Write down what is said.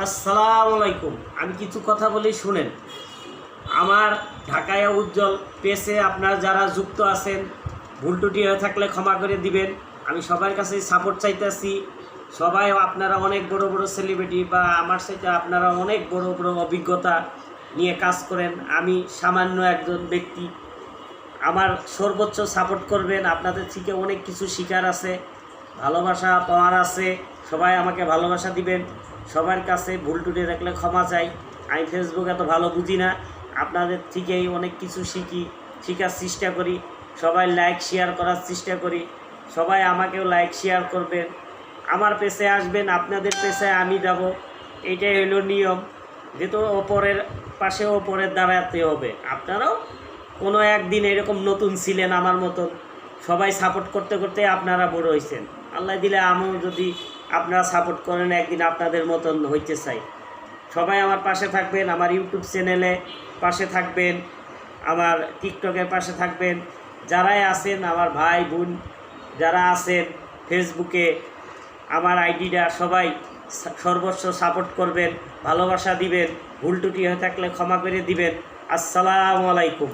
আসসালামু আলাইকুম। আমি কিছু কথা বলি শুনেন। আমার ঢাকায় উজ্জ্বল পেজে আপনারা যারা যুক্ত আছেন, ভুল ত্রুটি হয়ে থাকলে ক্ষমা করে দিবেন। আমি সবার কাছে সাপোর্ট চাইতেছি। সবাই আপনারা অনেক বড় বড় সেলিব্রিটি বা আমার সাথে আপনারা অনেক বড় বড় অভিজ্ঞতা নিয়ে কাজ করেন। আমি সামান্য একজন ব্যক্তি। আমার সর্বোচ্চ সাপোর্ট করবেন। আপনাদের থেকে অনেক কিছু শিকার আছে, ভালোবাসা পাওয়ার আছে। সবাই আমাকে ভালোবাসা দিবেন। সবার কাছে ভুল টুটে রাখলে ক্ষমা চাই। আমি ফেসবুক এত ভালো বুঝি না, আপনাদের থেকেই অনেক কিছু শেখার চেষ্টা করি। সবাই লাইক শেয়ার করার চেষ্টা করি। সবাই আমাকেও লাইক শেয়ার করবেন। আমার পেছে আসবেন, আপনাদের পেছে আমি যাব। এইটাই হলো নিয়ম। যেহেতু ওপরের পাশে ওপরের দাঁড়াতে হবে। আপনারাও কোনো একদিন এরকম নতুন ছিলেন আমার মতন, সবাই সাপোর্ট করতে করতে আপনারা বড় হয়েছেন। আল্লাহ দিলে আমিও যদি আপনারা সাপোর্ট করেন, একদিন আপনাদের মতন হইতে চাই। সবাই আমার পাশে থাকবেন, আমার ইউটিউব চ্যানেলে পাশে থাকবেন, আমার টিকটকের পাশে থাকবেন। যারাই আছেন আমার ভাই বোন যারা আছেন ফেসবুকে, আমার আইডিটা সবাই সর্বস্ব সাপোর্ট করবেন, ভালোবাসা দিবেন। ভুল ত্রুটি হয়ে থাকলে ক্ষমা করে দিবেন। আসসালামু আলাইকুম।